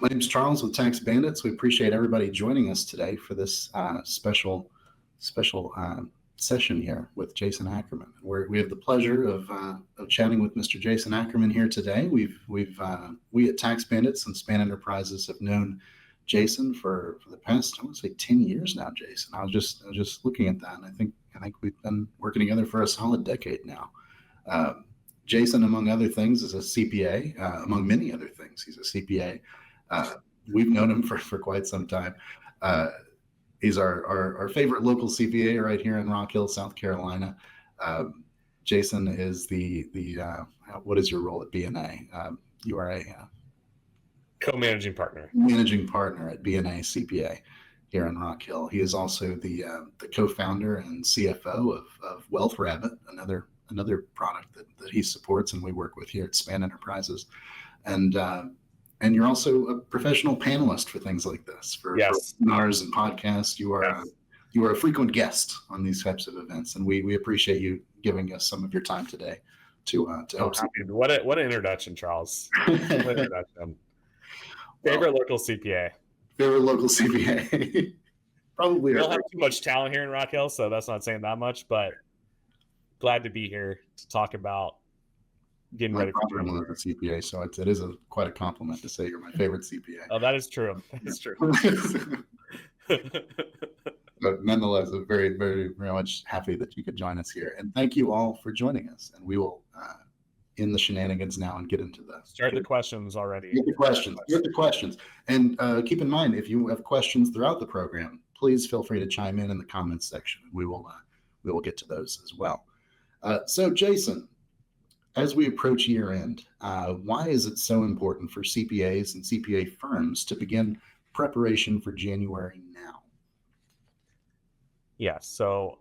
My name's Charles with TaxBandits. We appreciate everybody joining us today for this special session here with Jason Ackerman. We have the pleasure of chatting with Mr. Jason Ackerman here today. We at TaxBandits and Span Enterprises have known Jason for the past, I want to say 10 years now, Jason. I was just looking at that, and I think we've been working together for a solid decade now. Jason, among other things, is a CPA. Among many other things, he's a CPA. We've known him for quite some time. He's our favorite local CPA right here in Rock Hill, South Carolina. Jason is the what is your role at BNA? You are a co-managing partner. Managing partner at BNA CPA here in Rock Hill. He is also the co-founder and CFO of Wealth Rabbit, another product that he supports and we work with here at Span Enterprises. And you're also a professional panelist for things like this, for webinars and podcasts. You are a frequent guest on these types of events, and we appreciate you giving us some of your time today to help. What an introduction, Charles. What an introduction. Favorite local CPA. Favorite local CPA. Probably. We don't have too much talent here in Rock Hill, so that's not saying that much, but glad to be here to talk about getting ready for the CPA, so it is quite a compliment to say you're my favorite CPA. Oh, that is true. That is true. But nonetheless, I'm very, very, very much happy that you could join us here, and thank you all for joining us. And we will end the shenanigans now and get into start the questions already. Get the questions, and keep in mind, if you have questions throughout the program, please feel free to chime in the comments section. We will get to those as well. So, Jason, as we approach year end, why is it so important for CPAs and CPA firms to begin preparation for January now? Yeah, so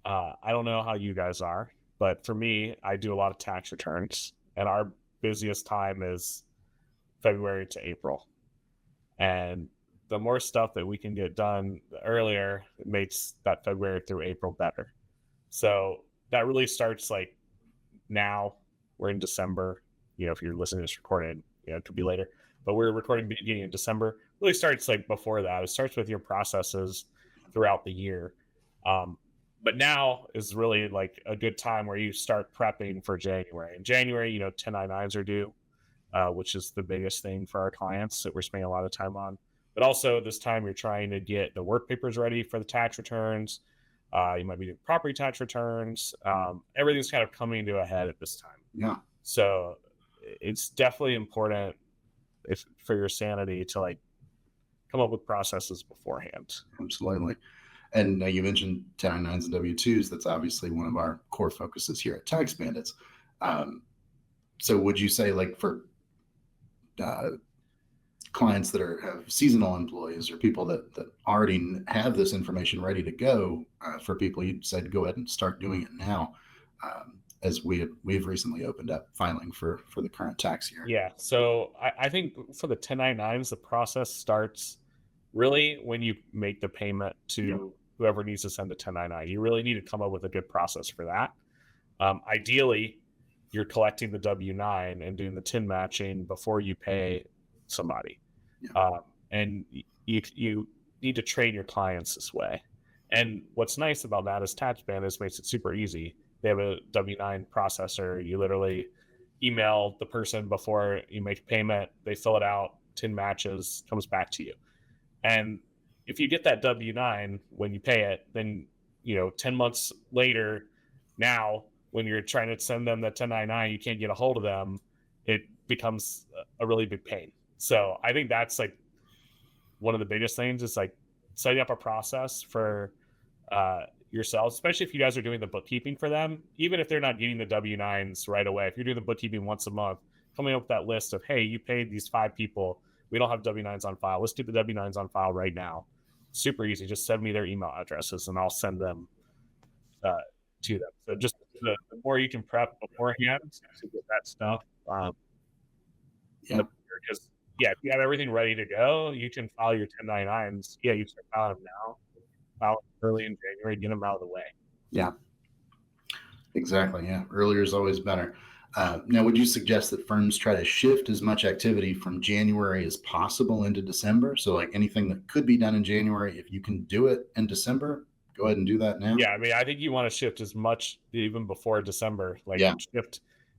I don't know how you guys are, but for me, I do a lot of tax returns, and our busiest time is February to April. And the more stuff that we can get done earlier, it makes that February through April better. So that really starts like now. We're in December. If you're listening to this recorded, it could be later, but we're recording beginning of December. Really starts like before that. It starts with your processes throughout the year. But now is really like a good time where you start prepping for January. In January, 1099s are due, which is the biggest thing for our clients that we're spending a lot of time on. But also this time you're trying to get the work papers ready for the tax returns. You might be doing property tax returns. Everything's kind of coming to a head at this time. Yeah. So it's definitely important for your sanity to come up with processes beforehand. Absolutely. And you mentioned 1099s and W-2s. That's obviously one of our core focuses here at TaxBandits. So would you say for clients that have seasonal employees or people that already have this information ready to go, for people you'd said go ahead and start doing it now, as we've recently opened up filing for the current tax year? Yeah, so I think for the 1099s, the process starts really when you make the payment to whoever needs to send the 1099. You really need to come up with a good process for that. Ideally, you're collecting the W-9 and doing the TIN matching before you pay somebody. And you need to train your clients this way. And what's nice about that is TaxBandits makes it super easy. They have a W-9 processor. You literally email the person before you make payment. They fill it out, TIN matches, comes back to you. And if you get that W-9 when you pay it, then 10 months later, now when you're trying to send them the 1099, you can't get a hold of them. It becomes a really big pain. So I think that's one of the biggest things is setting up a process for yourselves, especially if you guys are doing the bookkeeping for them. Even if they're not getting the W-9s right away, if you're doing the bookkeeping once a month, coming up with that list of, hey, you paid these 5 people, we don't have W-9s on file, let's get the W-9s on file right now. Super easy. Just send me their email addresses and I'll send them to them. So just the more you can prep beforehand to get that stuff, because if you have everything ready to go, you can file your 1099s. Yeah, you start filing them now. File early in January, get them out of the way. Yeah, exactly. Yeah, earlier is always better. Now, would you suggest that firms try to shift as much activity from January as possible into December? So, like anything that could be done in January, if you can do it in December, go ahead and do that now. Yeah, I mean, I think you want to shift as much even before December. Like Yeah.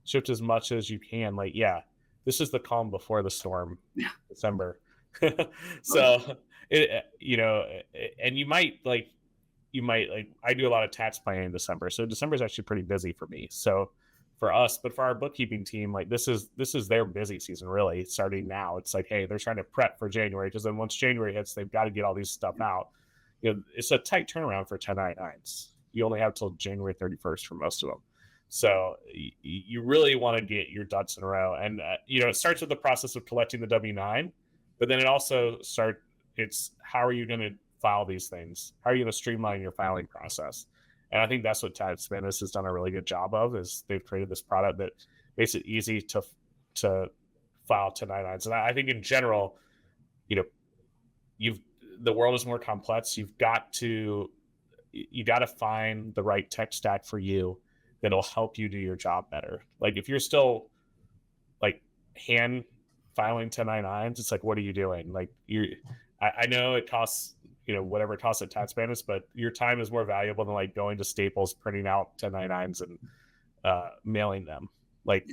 shift as much as you can. Like, yeah, this is the calm before the storm, Yeah. December. So and you might like I do a lot of tax planning in December. So December is actually pretty busy for me. So for us, but for our bookkeeping team, like this is their busy season really starting now. It's like, hey, they're trying to prep for January because then once January hits, they've got to get all these stuff out. It's a tight turnaround for 1099s. You only have till January 31st for most of them. So you really want to get your ducks in a row. And, it starts with the process of collecting the W-9, but then it also it's how are you going to file these things? How are you going to streamline your filing process? And I think that's what TaxBandits has done a really good job of, is they've created this product that makes it easy to file 1099s. And I think in general, the world is more complex. You got to find the right tech stack for you that'll help you do your job better. Like if you're still like hand filing 1099s, it's like, what are you doing? Like I know it costs, whatever it costs at TaxBandits, but your time is more valuable than like going to Staples, printing out 1099s and mailing them. Like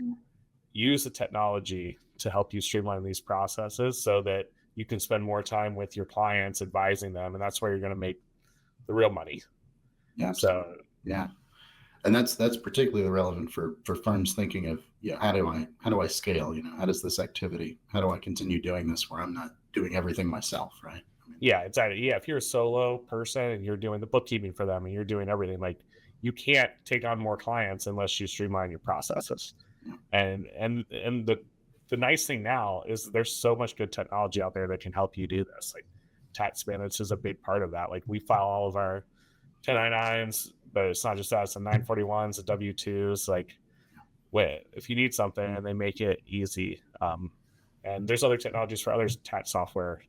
use the technology to help you streamline these processes so that you can spend more time with your clients advising them. And that's where you're going to make the real money. Yeah. So, yeah. And that's particularly relevant for firms thinking of, how do I scale? How does this activity, how do I continue doing this where I'm not doing everything myself, right? Yeah, exactly. Yeah, if you're a solo person and you're doing the bookkeeping for them and you're doing everything, like you can't take on more clients unless you streamline your processes. Yeah. And the nice thing now is there's so much good technology out there that can help you do this. Like TaxBandits is a big part of that. Like we file all of our 1099s, but it's not just that, it's the 941s, the W-2s. Like, if you need something, and they make it easy. And there's other technologies for other tax software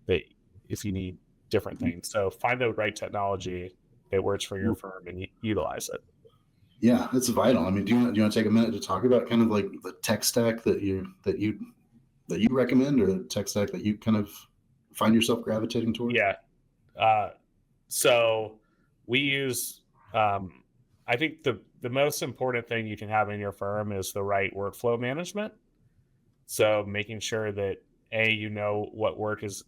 that if you need different things. So find the right technology that works for your firm and utilize it. Yeah, it's vital. I mean, do you want to take a minute to talk about kind of like the tech stack that you recommend, or the tech stack that you kind of find yourself gravitating toward? Yeah. So we use, I think the most important thing you can have in your firm is the right workflow management. So making sure that what work is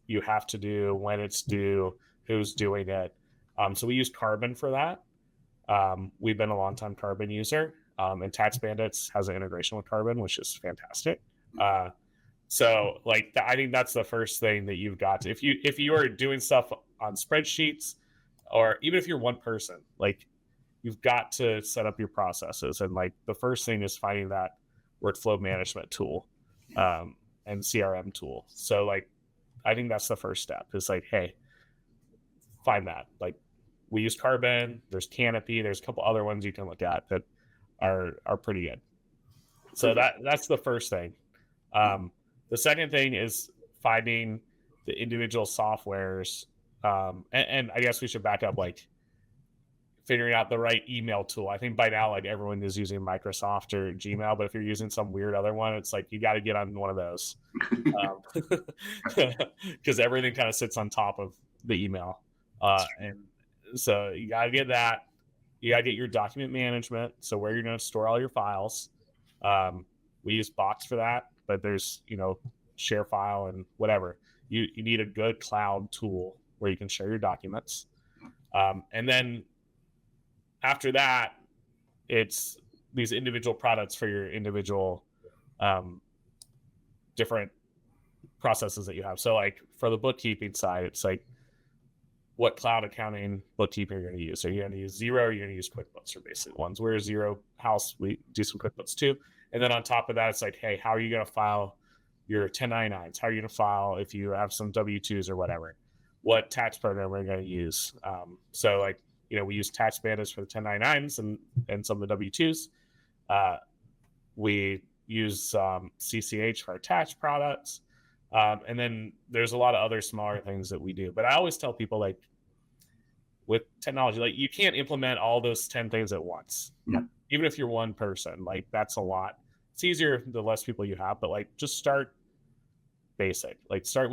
you have to do, when it's due, who's doing it. So we use Carbon for that. We've been a long time Carbon user, and TaxBandits has an integration with Carbon, which is fantastic. So like I think that's the first thing that you've got to, if you are doing stuff on spreadsheets, or even if you're one person, like you've got to set up your processes. And like the first thing is finding that workflow management tool, and CRM tool. So like, I think that's the first step, is like, hey, find that. Like we use Carbon, there's Canopy, there's a couple other ones you can look at that are pretty good. So that's the first thing. The second thing is finding the individual softwares. And I guess we should back up, like figuring out the right email tool. I think by now, like everyone is using Microsoft or Gmail, but if you're using some weird other one, it's like, you got to get on one of those. Because everything kind of sits on top of the email. And so you got to get that. You got to get your document management. So where you're going to store all your files. We use Box for that, but there's, ShareFile and whatever. You need a good cloud tool where you can share your documents. And then after that, it's these individual products for your individual different processes that you have. So like for the bookkeeping side, it's like, what cloud accounting bookkeeping you're going to use. So you're going to use Xero, or you're going to use QuickBooks, or basic ones. We're a Xero house. We do some QuickBooks too. And then on top of that, it's like, hey, how are you going to file your 1099s? How are you going to file if you have some W-2s or whatever? What tax program are we going to use? So like, we use TaxBandits for the 1099s and some of the W-2s. We use CCH for our tax products. And then there's a lot of other smaller things that we do. But I always tell people, like, with technology, like you can't implement all those 10 things at once. Yeah. Even if you're one person, like that's a lot. It's easier the less people you have, but like just start basic. Like start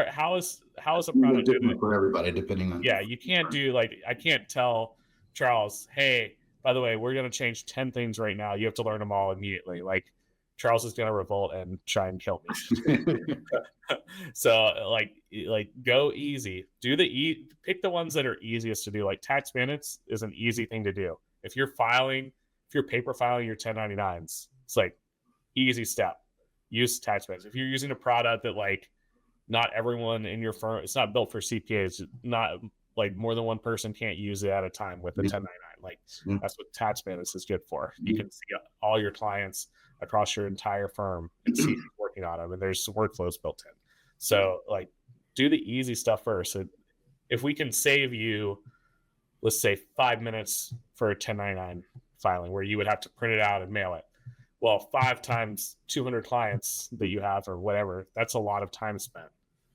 how is a product different for everybody depending on. yeah, you can't do like I can't tell Charles, hey, by the way, we're gonna change 10 things right now. You have to learn them all immediately. Like Charles is gonna revolt and try and kill me. So like go easy. Do pick the ones that are easiest to do. Like TaxBandits is an easy thing to do. If you're paper filing your 1099s, it's like easy step. Use TaxBandits. If you're using a product that like not everyone in your firm, it's not built for CPAs, not like more than one person can't use it at a time with the 1099. Like that's what TaxBandits is good for. You can see all your clients across your entire firm and see who's working on them, and there's workflows built in. So like do the easy stuff first. And if we can save you, let's say 5 minutes for a 1099 filing where you would have to print it out and mail it. Well, 5 times 200 clients that you have or whatever, that's a lot of time spent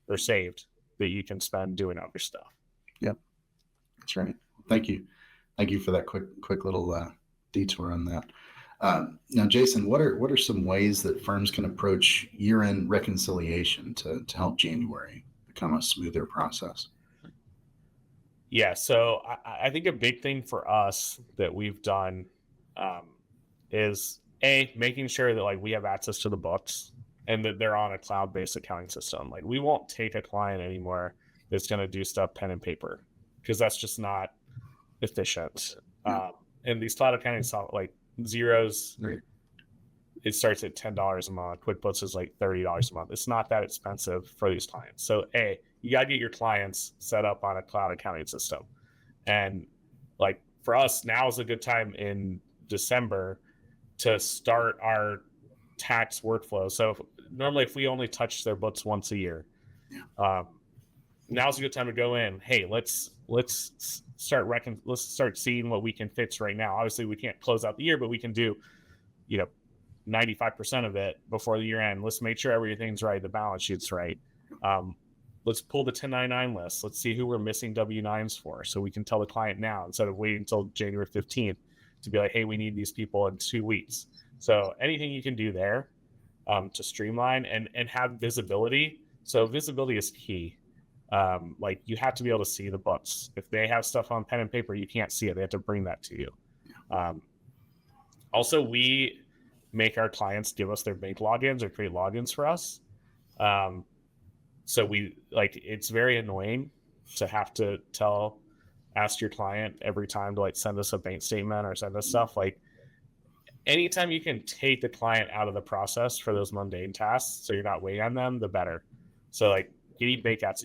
or saved that you can spend doing other stuff. Yep, that's right. Thank you for that quick little detour on that. Now, Jason, what are some ways that firms can approach year-end reconciliation to help January become a smoother process? Yeah, so I think a big thing for us that we've done is making sure that like we have access to the books and that they're on a cloud-based accounting system. Like we won't take a client anymore that's going to do stuff pen and paper because that's just not efficient. And these cloud accounting like Xero's, it starts at $10 a month. QuickBooks is like $30 a month. It's not that expensive for these clients. So you got to get your clients set up on a cloud accounting system. And like for us, now is a good time in December to start our tax workflow. So normally if we only touch their books once a year, now's a good time to go in. Hey, let's start seeing what we can fix right now. Obviously we can't close out the year, but we can do, 95% of it before the year end. Let's make sure everything's right. The balance sheet's right. Let's pull the 1099 list. Let's see who we're missing W-9s for. So we can tell the client now instead of waiting until January 15th to be like, hey, we need these people in 2 weeks. So anything you can do there to streamline and have visibility. So visibility is key. Like you have to be able to see the books. If they have stuff on pen and paper, you can't see it. They have to bring that to you. Also, we make our clients give us their bank logins or create logins for us. So it's very annoying to have to ask your client every time to like send us a bank statement or send us stuff. Like anytime you can take the client out of the process for those mundane tasks, so you're not waiting on them, the better. So like getting bank apps,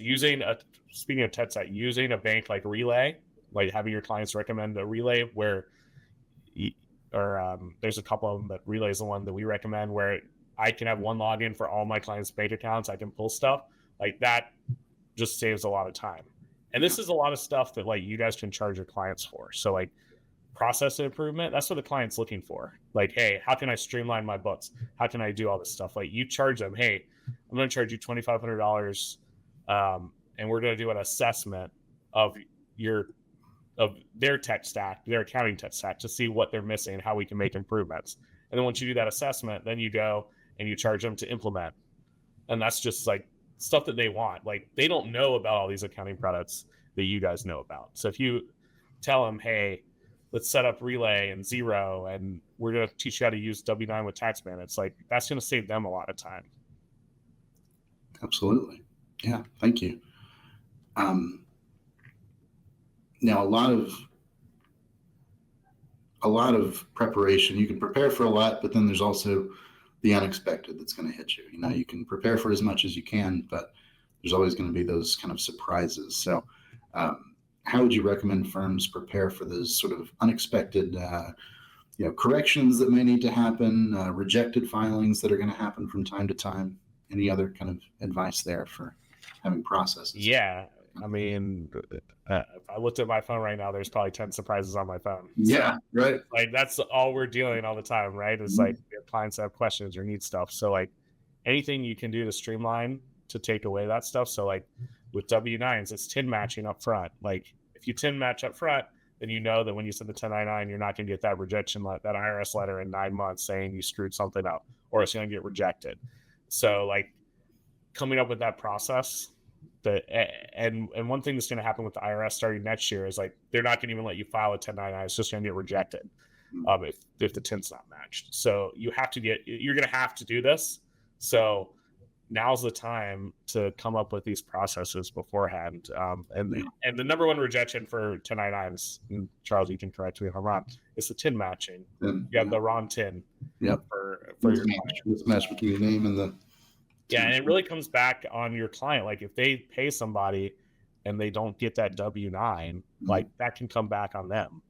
speaking of TechStat, using a bank like Relay, like having your clients recommend a Relay where, there's a couple of them, but Relay is the one that we recommend where I can have one login for all my clients' bank accounts. I can pull stuff like that. Just saves a lot of time. And this is a lot of stuff that like you guys can charge your clients for. So like process improvement, that's what the client's looking for. Like, hey, how can I streamline my books? How can I do all this stuff? Like you charge them, hey, I'm going to charge you $2,500 and we're going to do an assessment of their tech stack, their accounting tech stack to see what they're missing and how we can make improvements. And then once you do that assessment, then you go and you charge them to implement. And that's just like stuff that they want. Like they don't know about all these accounting products that you guys know about. So if you tell them, hey, let's set up Relay and Xero, and we're going to teach you how to use W-9 with TaxBandits, like that's going to save them a lot of time. Absolutely. Yeah. Thank you. Now, a lot of preparation. You can prepare for a lot, but then there's also the unexpected that's going to hit you. You can prepare for as much as you can, but there's always going to be those kind of surprises. So, how would you recommend firms prepare for those sort of unexpected, corrections that may need to happen, rejected filings that are going to happen from time to time? Any other kind of advice there for having processes? Yeah. I mean, if I looked at my phone right now, there's probably 10 surprises on my phone. Yeah, right. Like that's all we're dealing all the time, right? It's like we have clients that have questions or need stuff. So like anything you can do to streamline to take away that stuff. So like with W-9s, it's TIN matching up front. Like if you 10 match up front, then you know that when you send the 1099, you're not going to get that rejection, that IRS letter in 9 months saying you screwed something up, or it's going to get rejected. So like coming up with that process, and one thing that's going to happen with the IRS starting next year is like they're not going to even let you file a 1099. It's just going to get rejected if the 10's not matched. So you're going to have to do this. So now's the time to come up with these processes beforehand. And the number one rejection for 1099s, and Charles, you can correct me if I'm wrong, is the 10 matching. You have the wrong 10 for your mismatch between your name and the. Yeah, and it really comes back on your client. Like if they pay somebody and they don't get that W-9, like that can come back on them.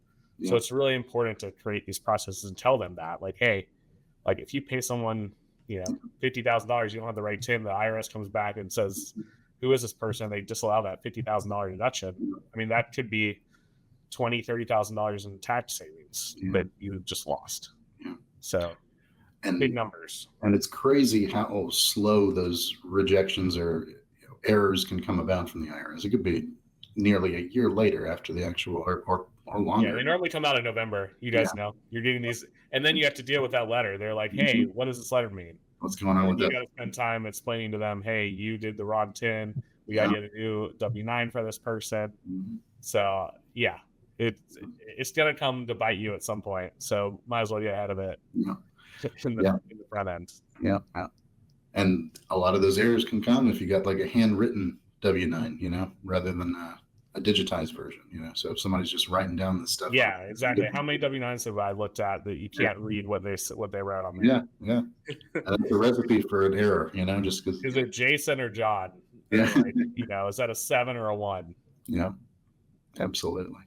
So it's really important to create these processes and tell them that, like, hey, like if you pay someone, $50,000, you don't have the right 10, the IRS comes back and says, who is this person? They disallow that $50,000 deduction. I mean, that could be $20,000, $30,000 in tax savings that you just lost. So big numbers. And it's crazy how slow those rejections or errors can come about from the IRS. It could be nearly a year later after the actual or longer. Yeah, they normally come out in November. You guys know. You're getting these, and then you have to deal with that letter. They're like, hey, what does this letter mean? What's going on with that? You got to spend time explaining to them, hey, you did the wrong 10. We got you to do W-9 for this person. So, yeah, it's going to come to bite you at some point. So might as well get ahead of it in the front end. Yeah. And a lot of those errors can come if you got like a handwritten W-9, rather than a digitized version, So if somebody's just writing down the stuff. Yeah, exactly. How many W-9s have I looked at that you can't read what they wrote on there? Yeah. That's a recipe for an error, just because. Is it Jason or John? Yeah. Is that a 7 or a 1? Yeah, absolutely.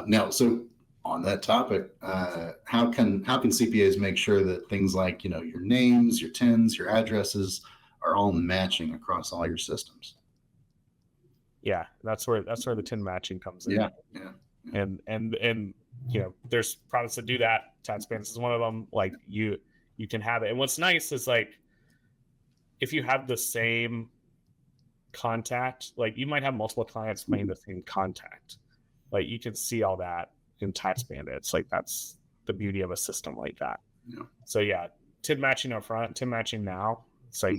Now, so on that topic, how can CPAs make sure that things like, your names, your 10s, your addresses are all matching across all your systems? Yeah, that's where the 10 matching comes in. Yeah. And there's products that do that. TaxBandits is one of them. Like you can have it. And what's nice is like if you have the same contact, like you might have multiple clients playing the same contact. Like you can see all that in TaxBandits. Like that's the beauty of a system like that. Yeah. So 10 matching up front, 10 matching now. It's like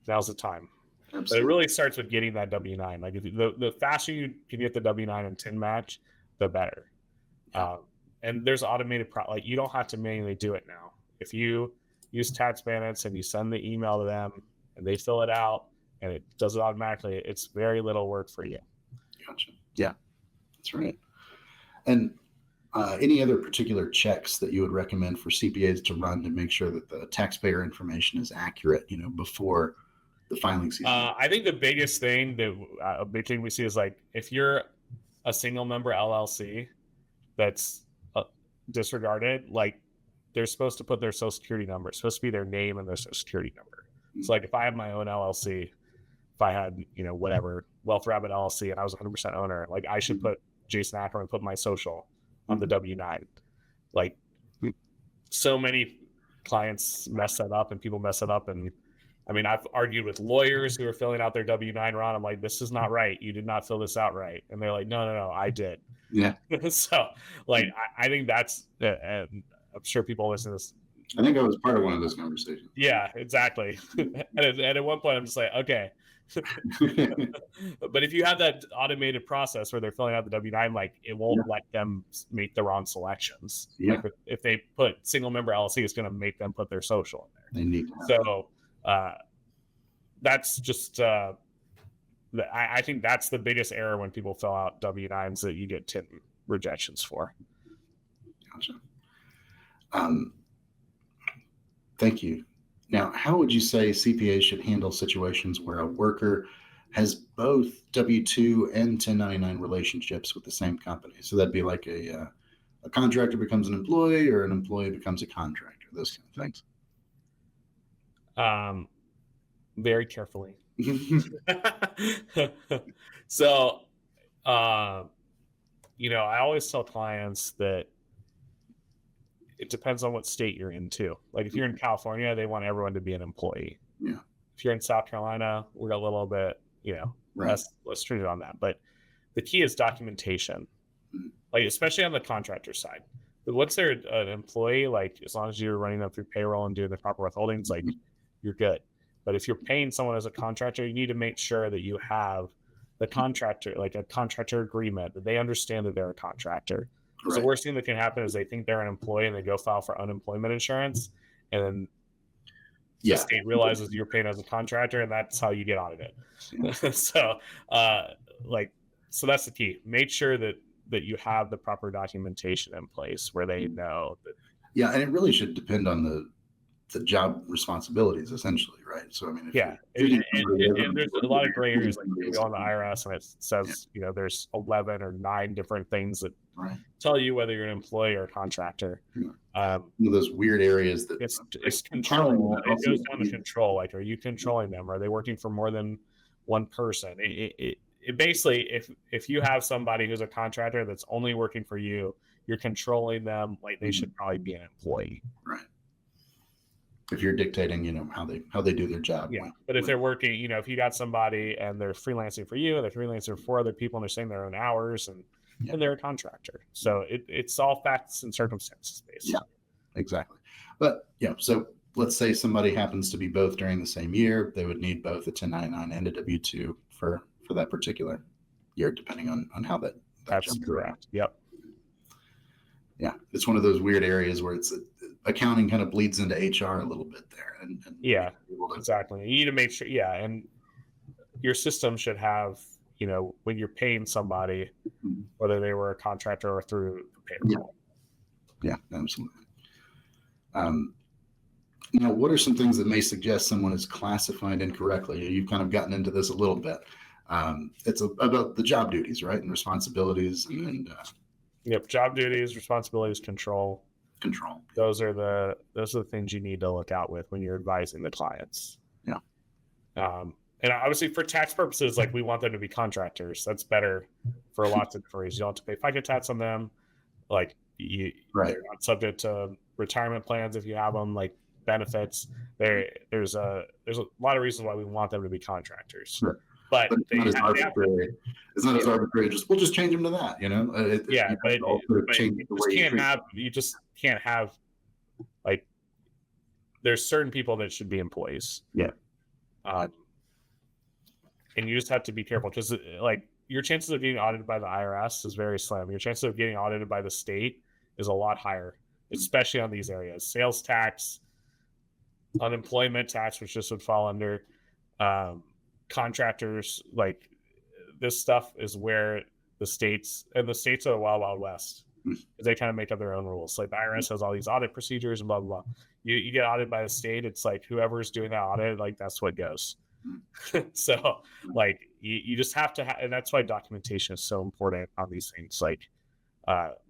now's the time. Absolutely. But it really starts with getting that W-9. Like if the faster you can get the W-9 and 10 match, the better. And there's automated like you don't have to manually do it now. If you use TaxBandits and you send the email to them and they fill it out and it does it automatically, it's very little work for you. Gotcha. Yeah, that's right. And any other particular checks that you would recommend for CPAs to run to make sure that the taxpayer information is accurate, before the filing season? I think the biggest thing a big thing we see is like if you're a single member LLC that's disregarded, like they're supposed to put their social security number. It's supposed to be their name and their social security number. So like if I have my own LLC, if I had, whatever, Wealth Rabbit LLC and I was 100% owner, like I should put Jason Ackerman, put my social on the W-9. Like so many clients mess that up and people mess it up. And I mean, I've argued with lawyers who are filling out their W-9 wrong. I'm like, this is not right. You did not fill this out right. And they're like, no, I did. Yeah. So like, I think that's, and I'm sure people listen to this. I think I was part of one of those conversations. Yeah, exactly. and at one point I'm just like, okay. But if you have that automated process where they're filling out the W-9, like it won't let them make the wrong selections. Yeah. Like if they put single member LLC, it's going to make them put their social in there. They need to. So that's just I think that's the biggest error when people fill out W-9s that you get 10 rejections for. Gotcha. Thank you. Now, how would you say CPAs should handle situations where a worker has both W-2 and 1099 relationships with the same company? So that'd be like a contractor becomes an employee or an employee becomes a contractor, those kind of things. Very carefully. So, I always tell clients that it depends on what state you're in too. Like if you're in California, they want everyone to be an employee. Yeah. If you're in South Carolina, we're a little bit, right. less stringent on that. But the key is documentation, like especially on the contractor side. But once they're an employee, like as long as you're running them through payroll and doing the proper withholdings, like you're good. But if you're paying someone as a contractor, you need to make sure that you have the contractor, like a contractor agreement, that they understand that they're a contractor. Because the worst thing that can happen is they think they're an employee and they go file for unemployment insurance, and then the state realizes you're paying as a contractor, and that's how you get audited. So that's the key. Make sure that you have the proper documentation in place where they know that. Yeah, and it really should depend on the job responsibilities, essentially, right? So I mean, and there's a lot of gray areas. Like you go on the IRS and it says, there's 11 or 9 different things that tell you whether you're an employee or a contractor. One of those weird areas that it's control. It goes down to control. Like, are you controlling them? Are they working for more than one person? It basically, if you have somebody who's a contractor that's only working for you, you're controlling them. Like they should probably be an employee, right? If you're dictating, how they do their job. Yeah. But if they're working, if you got somebody and they're freelancing for you and they're freelancing for other people and they're saying their own hours and they're a contractor. So it's all facts and circumstances based. Yeah, exactly. But so let's say somebody happens to be both during the same year. They would need both a 1099 and a W-2 for that particular year, depending on how that's correct. Yep. Yeah. It's one of those weird areas where it's accounting kind of bleeds into HR a little bit there. And exactly. You need to make sure. Yeah. And your system should have, when you're paying somebody, whether they were a contractor or through the payroll. Yeah, absolutely. Now, what are some things that may suggest someone is classified incorrectly? You've kind of gotten into this a little bit. It's about the job duties, right? And responsibilities and Yep. Job duties, responsibilities, control. Those are the things you need to look out with when you're advising the clients. Yeah. And obviously for tax purposes, like we want them to be contractors. That's better for lots of different reasons. You don't have to pay FICA tax on them. Like they're not subject to retirement plans if you have them, like benefits. There's a lot of reasons why we want them to be contractors. Sure. But it's not as arbitrary. It's not as arbitrary. We'll just change them to that, you just can't have like. There's certain people that should be employees. Yeah. And you just have to be careful because, like, your chances of getting audited by the IRS is very slim. Your chances of getting audited by the state is a lot higher, especially on these areas: sales tax, unemployment tax, which just would fall under. Contractors, like this stuff is where the states are the wild, wild west. They kind of make up their own rules. Like the IRS has all these audit procedures and blah, blah, blah. You get audited by the state. It's like whoever's doing that audit, like that's what goes. So like you just have to and that's why documentation is so important on these things. Like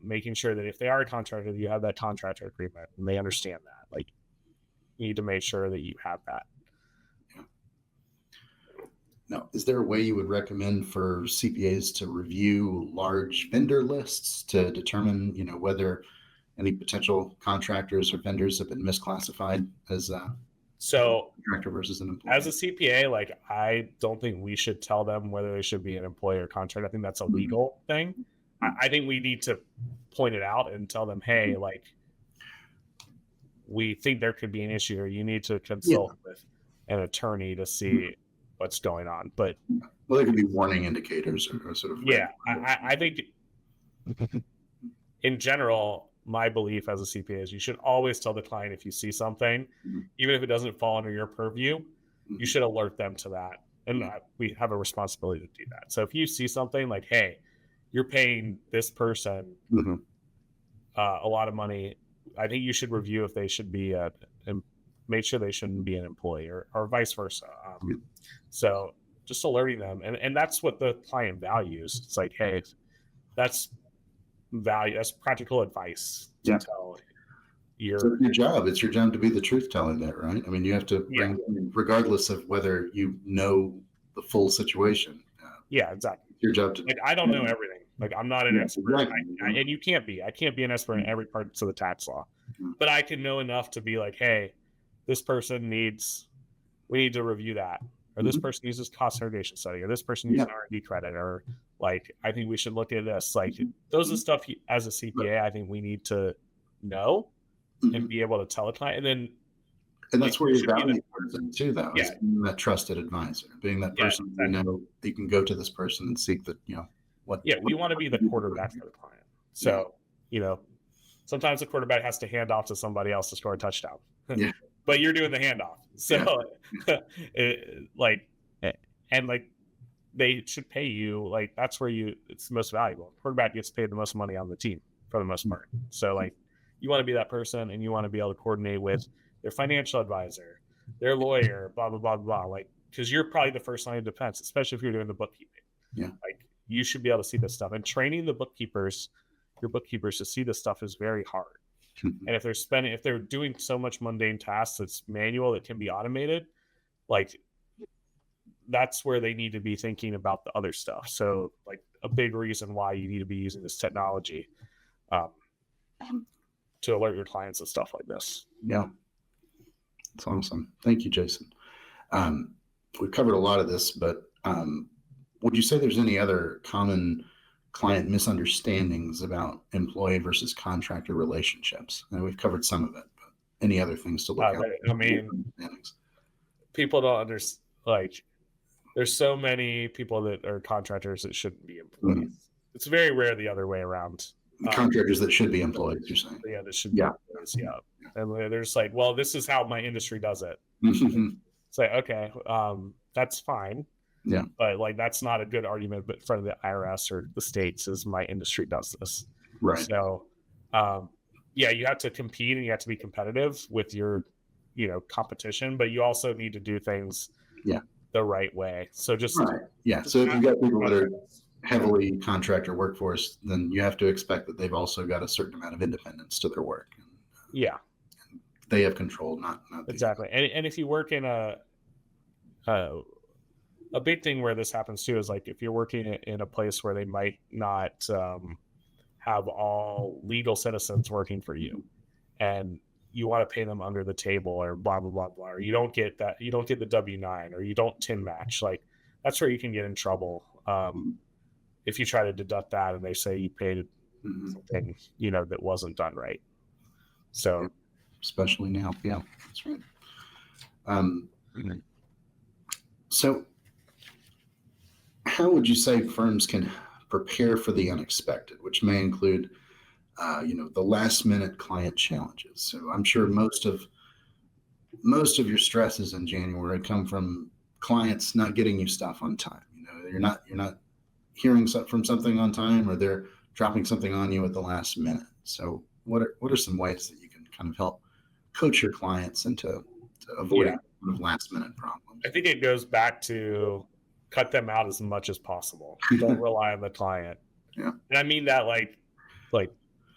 making sure that if they are a contractor, you have that contractor agreement and they understand that. Like you need to make sure that you have that. Now, is there a way you would recommend for CPAs to review large vendor lists to determine, whether any potential contractors or vendors have been misclassified as a contractor versus an employee? As a CPA, like I don't think we should tell them whether they should be an employee or contractor. I think that's a legal thing. I think we need to point it out and tell them, hey, like we think there could be an issue, or you need to consult with an attorney to see what's going on. But there could be warning indicators or sort of I think in general, my belief as a CPA is you should always tell the client if you see something, even if it doesn't fall under your purview, you should alert them to that, and we have a responsibility to do that. So if you see something like, hey, you're paying this person a lot of money, I think you should review if they should be and make sure they shouldn't be an employee or vice versa. So just alerting them. And that's what the client values. It's like, hey, that's value. That's practical advice to tell your job. It's your job to be the truth telling there, right? I mean, you have to bring, regardless of whether you know the full situation. Exactly. It's your job to. Like, I don't know everything. Like, I'm not an expert. Exactly. And you can't be. I can't be an expert in every part of the tax law. But I can know enough to be like, hey, this person we need to review that. or this person uses cost segregation study, or this person uses Yeah. R&D credit, or like, I think we should look at this. Like, those are stuff as a CPA, I think we need to know and be able to tell a client. And then And that's where your should be value comes in too, though, is Yeah. being that trusted advisor, being that Yeah, person you exactly. know you can go to this person and seek the, what. We want to be the quarterback for the client. So, sometimes the quarterback has to hand off to somebody else to score a touchdown. Yeah. But you're doing the handoff. So, and like, they should pay you. Like, that's where it's the most valuable. Quarterback gets paid the most money on the team for the most part. So, like, you want to be that person, and you want to be able to coordinate with their financial advisor, their lawyer, blah, blah, blah, blah. Like, because you're probably the first line of defense, especially if you're doing the bookkeeping. Yeah. Like, you should be able to see this stuff. And training your bookkeepers to see this stuff is very hard. And if they're doing so much mundane tasks that's manual that can be automated, like, that's where they need to be thinking about the other stuff. So, like, a big reason why you need to be using this technology to alert your clients and stuff like this. Yeah. That's awesome. Thank you, Jason. We've covered a lot of this, but would you say there's any other common client misunderstandings about employee versus contractor relationships? And we've covered some of it, but any other things to look at? I mean, people don't understand. Like, there's so many people that are contractors that shouldn't be employees. It's very rare the other way around. Contractors that should be employees, you're saying? Yeah, that should be employees. Yeah. And they're just like, well, this is how my industry does it. It's like, okay, that's fine. Yeah. But, like, that's not a good argument in front of the IRS or the states, is my industry does this. Right. So, you have to compete and you have to be competitive with your, competition, but you also need to do things the right way. So just, so if you've got people that are heavily contractor workforce, then you have to expect that they've also got a certain amount of independence to their work. Yeah. They have control, not exactly. And if you work in a big thing where this happens too is, like, if you're working in a place where they might not have all legal citizens working for you, and you want to pay them under the table, or blah, blah, blah, blah, or you don't get the W-9, or you don't TIN match, like, that's where you can get in trouble. If you try to deduct that and they say you paid something, that wasn't done right. So, especially now. Yeah, that's right. So how would you say firms can prepare for the unexpected, which may include, the last minute client challenges? So I'm sure most of your stresses in January come from clients not getting you stuff on time. You're not hearing from something on time, or they're dropping something on you at the last minute. So what are some ways that you can kind of help coach your clients into avoiding last minute problems? I think it goes back to cut them out as much as possible. Don't rely on the client. Yeah. And I mean that like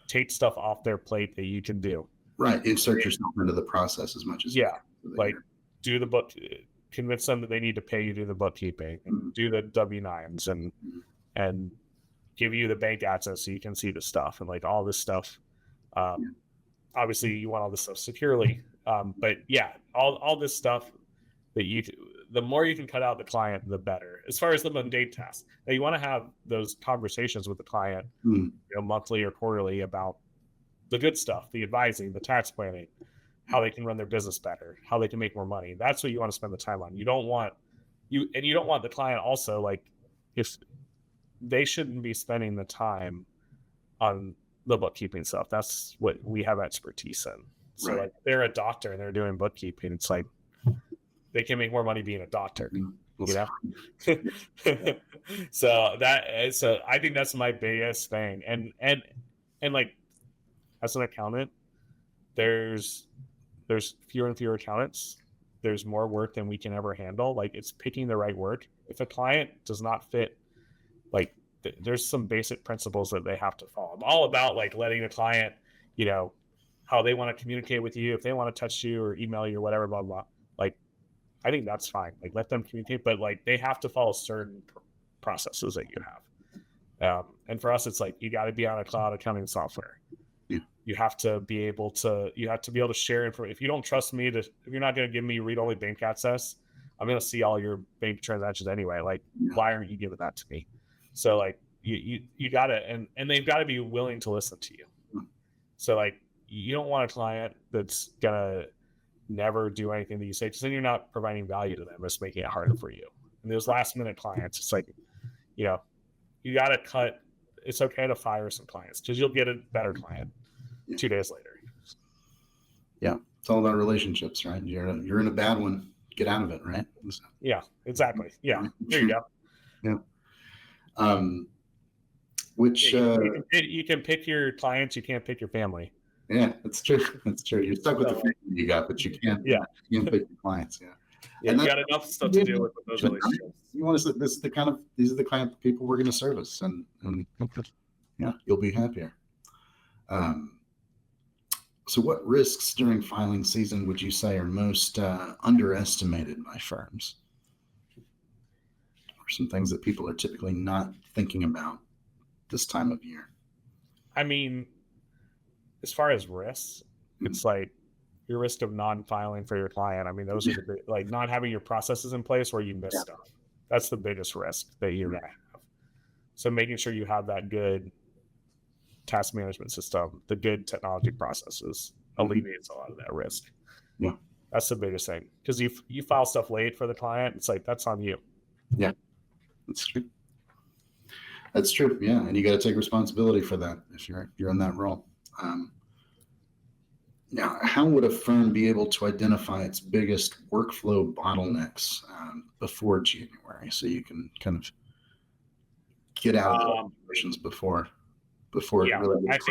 take stuff off their plate that you can do. Right. Insert yourself into the process as much as you can. Like, do the book, convince them that they need to pay you to do the bookkeeping, and do the W-9s, and give you the bank access so you can see the stuff, and like all this stuff. Obviously you want all this stuff securely. But all this stuff that the more you can cut out the client, the better, as far as the mundane tasks. Now, you want to have those conversations with the client, monthly or quarterly, about the good stuff, the advising, the tax planning, how they can run their business better, how they can make more money. That's what you want to spend the time on. You don't want the client also, like, if they shouldn't be spending the time on the bookkeeping stuff. That's what we have expertise in. So like, they're a doctor and they're doing bookkeeping. It's like, they can make more money being a doctor, So I think that's my biggest thing. And like, as an accountant, there's fewer and fewer accountants. There's more work than we can ever handle. Like, it's picking the right work. If a client does not fit, like, there's some basic principles that they have to follow. I'm all about, like, letting the client, how they want to communicate with you, if they want to touch you or email you or whatever, blah, blah. Like, I think that's fine. Like, let them communicate, but like, they have to follow certain processes that you have. And for us, it's like, you got to be on a cloud accounting software. You have to be able to share information. If you don't trust me if you're not going to give me read-only bank access, I'm going to see all your bank transactions anyway. Like, why aren't you giving that to me? So like you got to, and they've got to be willing to listen to you. So like, you don't want a client that's going to never do anything that you say, because then you're not providing value to them. It's making it harder for you. And those last minute clients, it's like, you got to cut. It's okay to fire some clients because you'll get a better client 2 days later. Yeah. It's all about relationships, right? You're in a bad one, get out of it, right? So, yeah, exactly. Yeah. There you go. Yeah. Which you can pick your clients, you can't pick your family. Yeah, that's true. That's true. You're stuck with the family you got, but you can't. Yeah, you can't pick your clients. Yeah, and you got enough stuff to deal with those relationships. You want to. These are the kind of people we're going to service, and yeah, you'll be happier. So, what risks during filing season would you say are most underestimated by firms? Or some things that people are typically not thinking about this time of year? I mean, as far as risks, it's like your risk of non-filing for your client. I mean, those are the like not having your processes in place where you miss stuff. That's the biggest risk that you're gonna have. So making sure you have that good task management system, the good technology processes alleviates a lot of that risk. Yeah, that's the biggest thing, because you file stuff late for the client, it's like that's on you. Yeah, that's true. That's true. Yeah, and you got to take responsibility for that if you're in that role. Now, how would a firm be able to identify its biggest workflow bottlenecks before January, so you can kind of get out of the operations before yeah, it really gets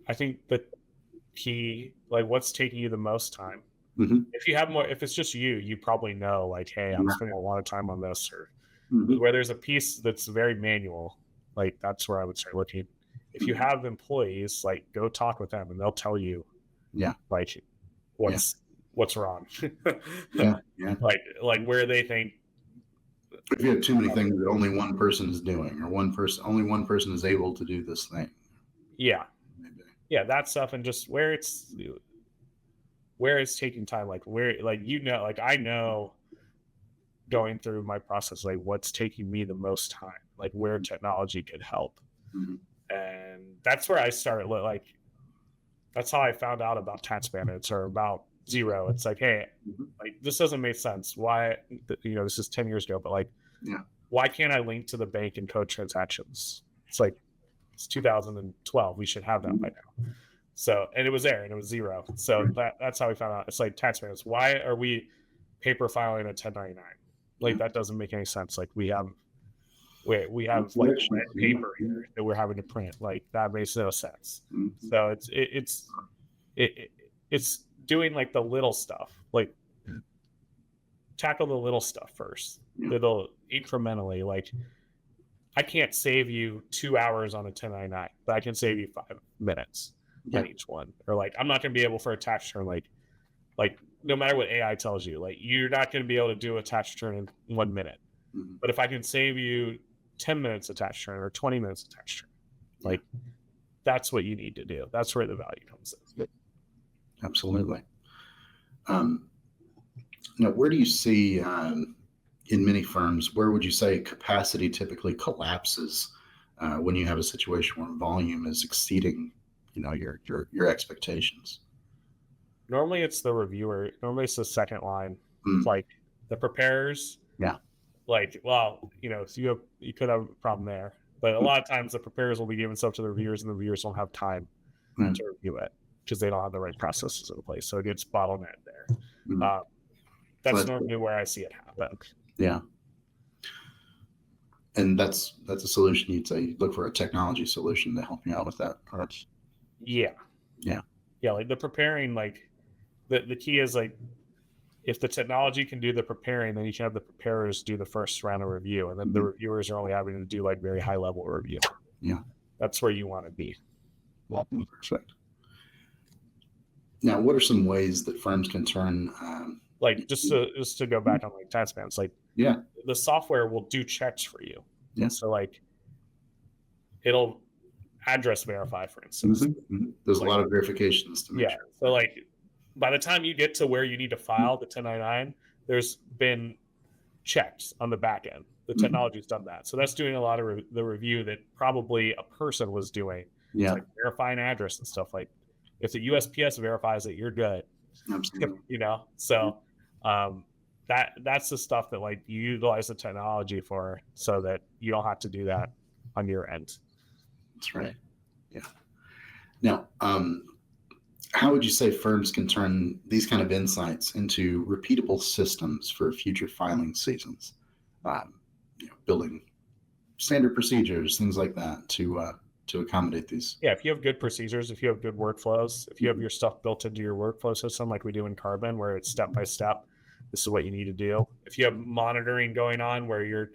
I think the key, like what's taking you the most time. Mm-hmm. If it's just you probably know, like, hey, I'm spending a lot of time on this, or Mm-hmm. where there's a piece that's very manual, like that's where I would start looking. If you have employees, like go talk with them and they'll tell you, like what's wrong. Yeah. like where they think. If you have too many things that only one person is doing, or only one person is able to do this thing. Yeah. Maybe. Yeah, that stuff, and just where it's taking time, like where, like, like I know going through my process, like what's taking me the most time, like where technology could help. Mm-hmm. And that's where I started, like that's how I found out about TaxBandits or about Zero. It's like, hey, like this doesn't make sense. Why, this is 10 years ago, but like, why can't I link to the bank and code transactions? It's like, it's 2012. We should have that by now. So, and it was there, and it was Zero. So that's how we found out. It's like TaxBandits. Why are we paper filing a 1099? Like that doesn't make any sense. Like we have like red paper here that we're having to print. Like that makes no sense. Mm-hmm. So it's doing like the little stuff, like tackle the little stuff first. Little incrementally. Like I can't save you 2 hours on a 1099, but I can save you 5 minutes on each one. Or like I'm not going to be able for a tax return, like no matter what AI tells you, like you're not going to be able to do a tax return in 1 minute. Mm-hmm. But if I can save you 10 minutes of tax return or 20 minutes of tax return, like that's what you need to do. That's where the value comes in. Absolutely. Now, where do you see in many firms, where would you say capacity typically collapses when you have a situation where volume is exceeding, your expectations? Normally it's the reviewer. Normally it's the second line. Like the preparers. Yeah. Like, well, so you could have a problem there. But a lot of times the preparers will be giving stuff to the reviewers, and the reviewers don't have time to review it because they don't have the right processes in place. So it gets bottlenecked there. That's normally where I see it happen. Yeah. And that's a solution. You'd say look for a technology solution to help you out with that part. Yeah. Like the preparing, like the key is like if the technology can do the preparing, then you can have the preparers do the first round of review, and then the reviewers are only having to do like very high level review. Yeah. That's where you want to be. Well, perfect. Now, what are some ways that firms can turn like just to go back on like TaxBandits, like the software will do checks for you. Yeah. So like it'll address verify, for instance. Mm-hmm. There's like, a lot of verifications to make sure. So like by the time you get to where you need to file the 1099, there's been checked on the back end. The technology's done that. So that's doing a lot of the review that probably a person was doing. Yeah. It's like verifying address and stuff. Like if the USPS verifies that you're good, Absolutely. you know? So that's the stuff that like you utilize the technology for so that you don't have to do that on your end. That's right. Yeah. Now, how would you say firms can turn these kind of insights into repeatable systems for future filing seasons? Building standard procedures, things like that to accommodate these. Yeah, if you have good procedures, if you have good workflows, if you have your stuff built into your workflow system like we do in Carbon, where it's step by step, this is what you need to do. If you have monitoring going on where you're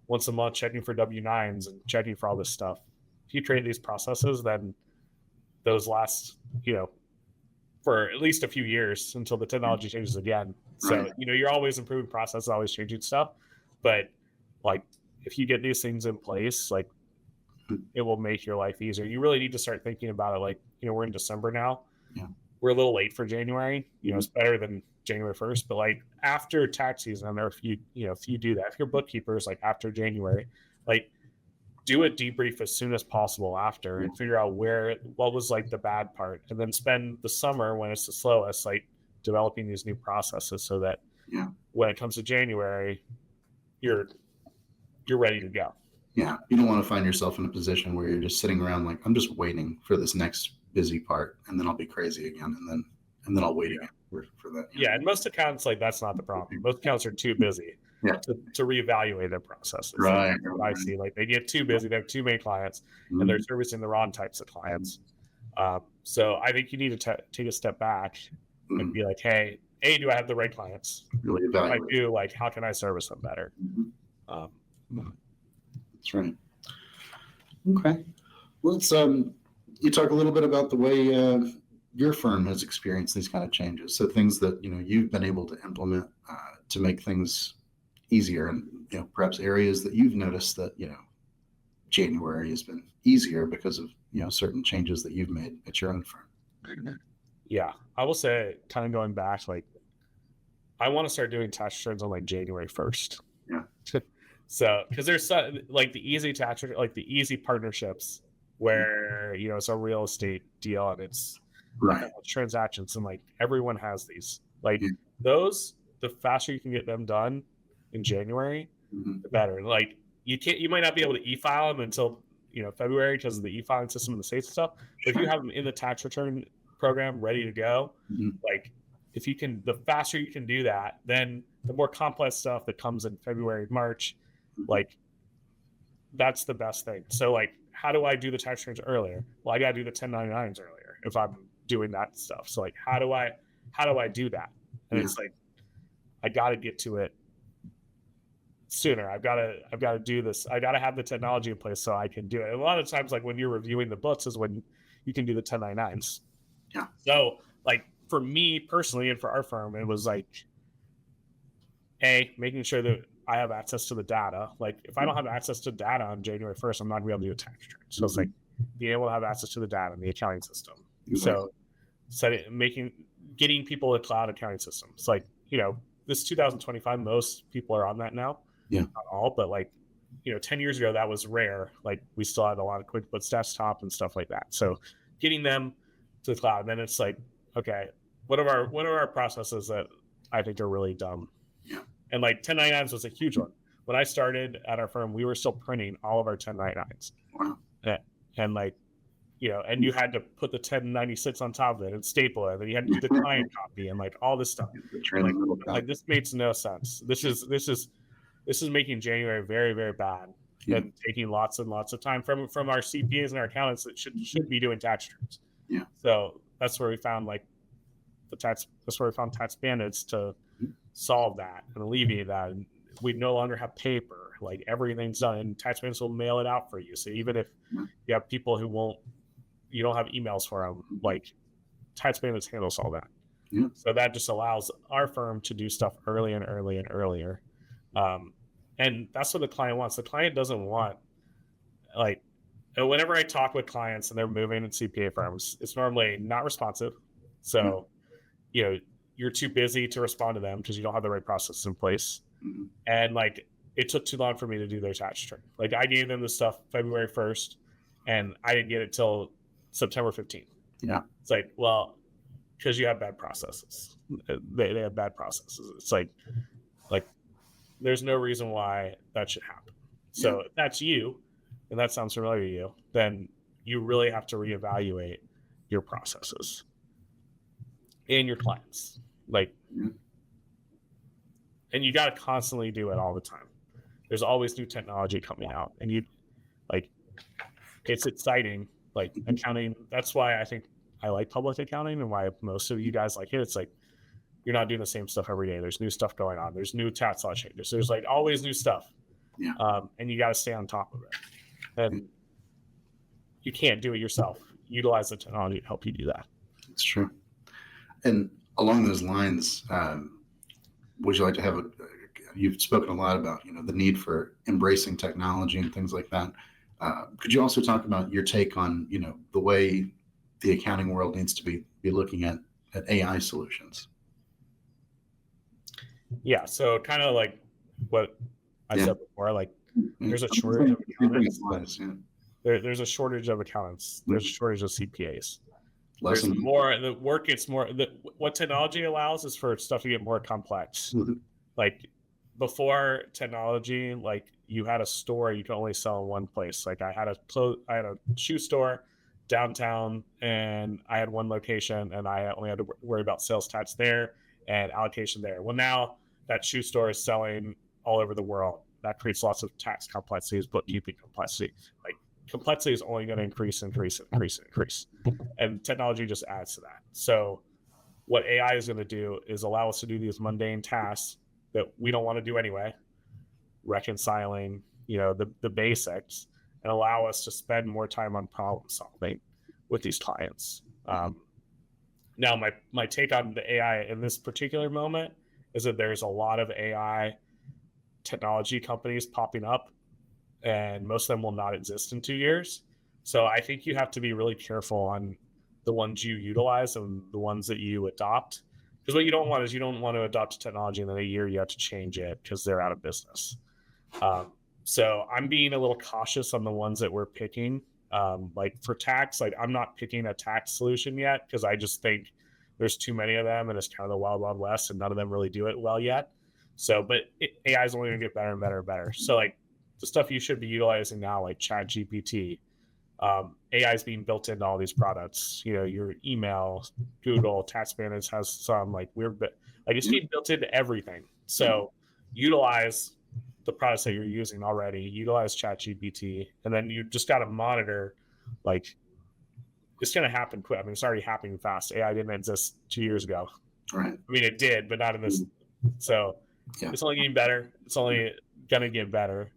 once a month checking for W-9s and checking for all this stuff, if you create these processes, then those last, for at least a few years until the technology changes again. So, Right. You're always improving process, always changing stuff. But like, if you get these things in place, like it will make your life easier. You really need to start thinking about it. Like, we're in December now. Yeah. We're a little late for January. It's better than January 1st, but like after tax season, or if you do that, if your bookkeepers like after January, like do a debrief as soon as possible after and figure out what was like the bad part, and then spend the summer when it's the slowest, like developing these new processes so that when it comes to January, you're ready to go. Yeah. You don't want to find yourself in a position where you're just sitting around like, I'm just waiting for this next busy part, and then I'll be crazy again, and then I'll wait again for that. Yeah, and most accountants, like, that's not the problem. Most accountants are too busy to reevaluate their processes. Right. That's what I see. Like, they get too busy. They have too many clients, and they're servicing the wrong types of clients. So I think you need to take a step back and be like, hey, do I have the right clients? Really If I evaluate. do, like, how can I service them better? That's right. Okay. Let's you talk a little bit about the way your firm has experienced these kind of changes. So things that you've been able to implement to make things easier, and perhaps areas that you've noticed that January has been easier because of certain changes that you've made at your own firm. Yeah, I will say, kind of going back, like I want to start doing tax returns on like January 1st. Yeah. So, because there's like the easy tax return, like the easy partnerships where it's a real estate deal and it's Right. transactions, and like everyone has these. Like those, the faster you can get them done in January, the better. Like you might not be able to e-file them until February because of the e-filing system in the States and stuff. But if you have them in the tax return program ready to go, like if you can, the faster you can do that, then the more complex stuff that comes in February, March, like that's the best thing. So like, how do I do the tax returns earlier? Well, I got to do the 1099s earlier if I'm doing that stuff. So like, how do I do that? And it's like, I got to get to it sooner. I've got to do this. I got to have the technology in place so I can do it. And a lot of times, like when you're reviewing the books is when you can do the 1099s. Yeah. So like for me personally and for our firm, it was like, making sure that I have access to the data. Like if I don't have access to data on January 1st, I'm not gonna be able to do a tax return. So it's like being able to have access to the data in the accounting system. So getting people a cloud accounting system. It's like, this 2025, most people are on that now. Yeah. Not all, but like, 10 years ago, that was rare. Like we still had a lot of QuickBooks Desktop and stuff like that. So getting them to the cloud, then it's like, okay, what are our processes that I think are really dumb? Yeah. And like 1099s was a huge one. When I started at our firm, we were still printing all of our 1099s. Wow. And like, and you had to put the 1096 on top of it and staple it. And then you had to do the client copy and like all this stuff. Like this makes no sense. This is making January very, very bad and taking lots and lots of time from our CPAs and our accountants that should be doing tax returns. Yeah. So that's where we found TaxBandits to solve that and alleviate that. And we no longer have paper. Like everything's done, and TaxBandits will mail it out for you. So even if you have people who you don't have emails for them, like TaxBandits handles all that. Yeah. So that just allows our firm to do stuff early and early and earlier. And that's what the client wants. The client doesn't want, like, whenever I talk with clients and they're moving in CPA firms, it's normally not responsive. So, you're too busy to respond to them because you don't have the right process in place. Mhm. And like it took too long for me to do their tax return. Like I gave them the stuff February 1st and I didn't get it till September 15th. Yeah. It's like, well, because you have bad processes. They have bad processes. It's like there's no reason why that should happen. So if that's you, and that sounds familiar to you, then you really have to reevaluate your processes and your clients. Like, Yeah. and you got to constantly do it all the time. There's always new technology coming out, and you like it's exciting. Like accounting, that's why I think I like public accounting, and why most of you guys like it. It's like you're not doing the same stuff every day. There's new stuff going on. There's new tax law changes. There's like always new stuff. Yeah. And you got to stay on top of it. And you can't do it yourself. Utilize the technology to help you do that. It's true. And along those lines, would you like to have you've spoken a lot about, the need for embracing technology and things like that. Could you also talk about your take on, the way the accounting world needs to be looking at AI solutions? Yeah. So kind of like what I said before, like there's a shortage of accountants. There's a shortage of accountants. There's a shortage of CPAs. There's more, the work gets more, what technology allows is for stuff to get more complex. Mm-hmm. Like before technology, like you had a store you could only sell in one place. Like I had a shoe store downtown, and I had one location, and I only had to worry about sales tax there and allocation there. Well, now that shoe store is selling all over the world. That creates lots of tax complexities, bookkeeping complexity. Like complexity is only going to increase. And technology just adds to that. So what AI is going to do is allow us to do these mundane tasks that we don't want to do anyway, reconciling, the basics, and allow us to spend more time on problem solving with these clients. Now, my take on the AI in this particular moment is that there's a lot of AI technology companies popping up, and most of them will not exist in 2 years. So I think you have to be really careful on the ones you utilize and the ones that you adopt. Because what you don't want is you don't want to adopt a technology and then a year you have to change it because they're out of business. So I'm being a little cautious on the ones that we're picking. Like for tax, like I'm not picking a tax solution yet because I just think there's too many of them and it's kind of the wild, wild west, and none of them really do it well yet. So, but AI is only going to get better and better and better. So like the stuff you should be utilizing now, like ChatGPT, AI is being built into all these products. Your email, Google, TaxBandits has some like weird, like it's being built into everything. So utilize the products that you're using already. Utilize ChatGPT, and then you just got to monitor. Like it's going to happen quick. I mean, it's already happening fast. AI didn't exist 2 years ago. Right. I mean, it did, but not in this. So it's only getting better. It's only going to get better.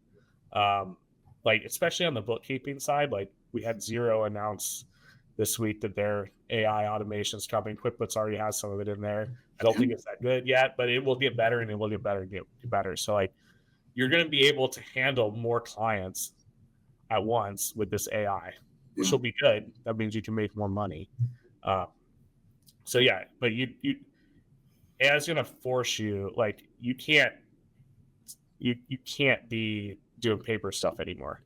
Like especially on the bookkeeping side, like we had Xero announce this week that their AI automation is coming. QuickBooks already has some of it in there. I don't think it's that good yet, but it will get better, and it will get better and get better. So like you're going to be able to handle more clients at once with this AI, which will be good. That means you can make more money. So yeah, but AI is going to force you, like you can't be doing paper stuff anymore.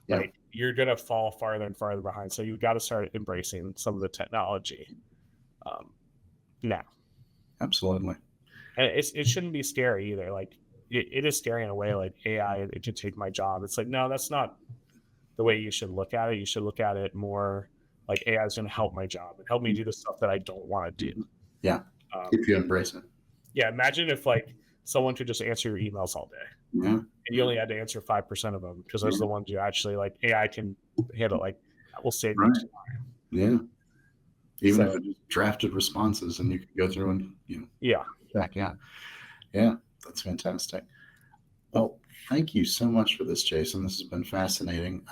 Yeah. Like you're going to fall farther and farther behind. So you've got to start embracing some of the technology now. Absolutely. And it shouldn't be scary either. Like it is scary in a way, like AI, it could take my job. It's like, no, that's not the way you should look at it. You should look at it more like AI is going to help my job and help me do the stuff that I don't want to do. Yeah. If you embrace it. Yeah. Imagine if like someone could just answer your emails all day. Yeah. And you only had to answer 5% of them because those are the ones you actually like AI can handle. Like that will save you time. Yeah. Even if it's drafted responses and you can go through and, check. Yeah. Yeah. That's fantastic. Well, thank you so much for this, Jason. This has been fascinating.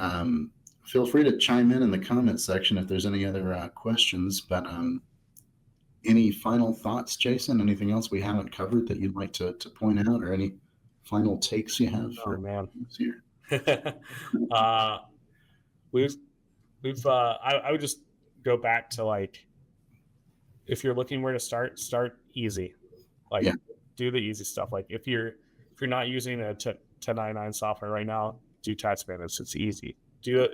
Feel free to chime in the comments section if there's any other questions, but any final thoughts, Jason? Anything else we haven't covered that you'd like to point out, or any final takes you have for this year? I would just go back to like, if you're looking where to start easy. Like do the easy stuff. Like if you're you're not using a 1099 software right now, do TaxBandits. It's easy. Do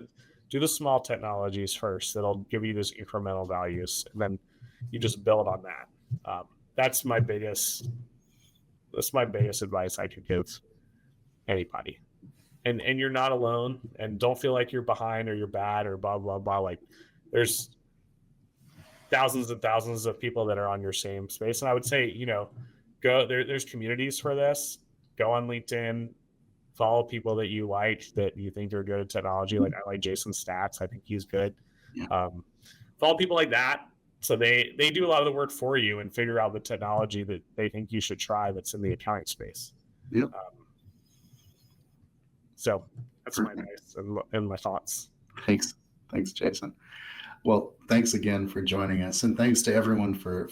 the small technologies first. That'll give you those incremental values, and then you just build on that. That's my biggest advice I could give anybody. And you're not alone, and don't feel like you're behind or you're bad or blah blah blah. Like, there's thousands and thousands of people that are on your same space, and I would say, go there. There's communities for this. Go on LinkedIn, follow people that you like, that you think are good at technology. Like, I like Jason's stats. I think he's good. Yeah. Follow people like that. So they do a lot of the work for you and figure out the technology that they think you should try that's in the accounting space. Yep. So that's my advice and my thoughts. Thanks, Jason. Well, thanks again for joining us, and thanks to everyone for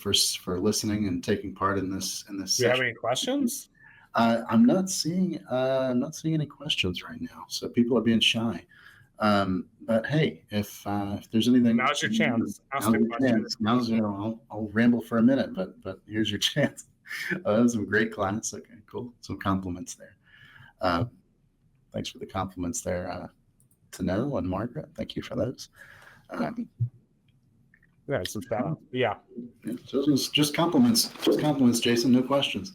listening and taking part in this. Do you session. have any questions? I'm not seeing any questions right now, so people are being shy. But hey, if there's anything, now's your chance. Ask a question. I'll ramble for a minute, but here's your chance. That was a great class. Okay, cool. Some compliments there. Thanks for the compliments there, to Noah and Margaret. Thank you for those. Yeah, some bad. Yeah. Just compliments. Just compliments, Jason. No questions.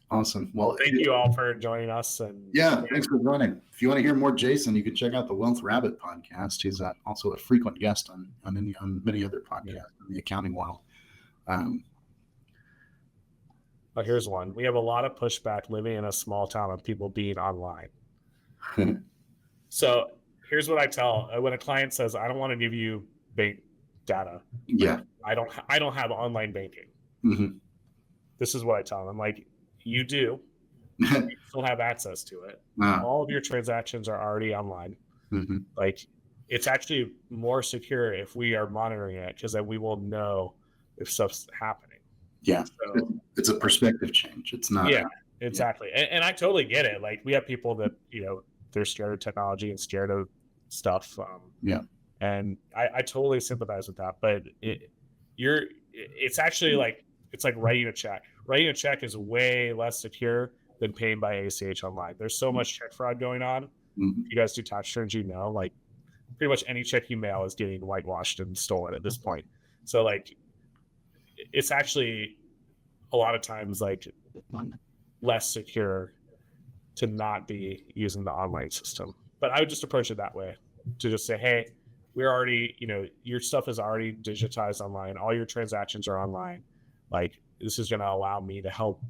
Awesome. Well, thank you all for joining us. And thanks for joining. If you want to hear more Jason, you can check out the Wealth Rabbit podcast. He's also a frequent guest on many other podcasts in the accounting world. But here's one. We have a lot of pushback living in a small town of people being online. So here's what I tell when a client says, "I don't want to give you bank data. Yeah, I don't have online banking." Mm-hmm. This is what I tell them. I'm like, you do. You still have access to it. All of your transactions are already online. Mm-hmm. Like, it's actually more secure if we are monitoring it, because then we will know if stuff's happening. Yeah, so, it's a perspective change. It's not. Yeah, exactly. Yeah. And I totally get it. Like, we have people that they're scared of technology and scared of stuff. And I totally sympathize with that. But it's actually like, it's like writing a check. Writing a check is way less secure than paying by ACH online. There's so much check fraud going on. Mm-hmm. You guys do tax returns, like pretty much any check you mail is getting whitewashed and stolen at this point. So like, it's actually a lot of times like less secure to not be using the online system. But I would just approach it that way, to just say, hey, we're already, your stuff is already digitized online. All your transactions are online. Like, this is going to allow me to help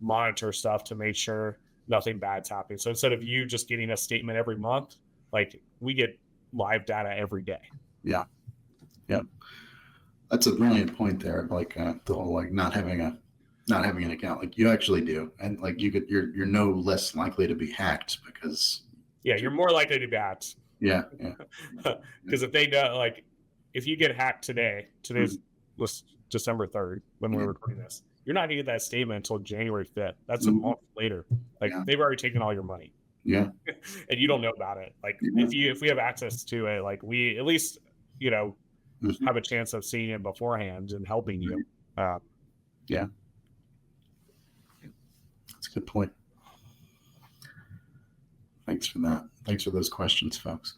monitor stuff to make sure nothing bad's happening. So instead of you just getting a statement every month, like, we get live data every day. Yeah. That's a brilliant point there. Like, the whole, like, not having an account, like, you actually do. And like, you're no less likely to be hacked because. Yeah. You're more likely to be hacked. Yeah. Because if they know, like, if you get hacked today's was December 3rd when we're recording this, you're not gonna get that statement until January 5th. That's a month later. Like, they've already taken all your money. Yeah. And you don't know about it. Like, if we have access to it, like, we at least, have a chance of seeing it beforehand and helping you. Yeah. That's a good point. Thanks for that. Thanks for those questions, folks.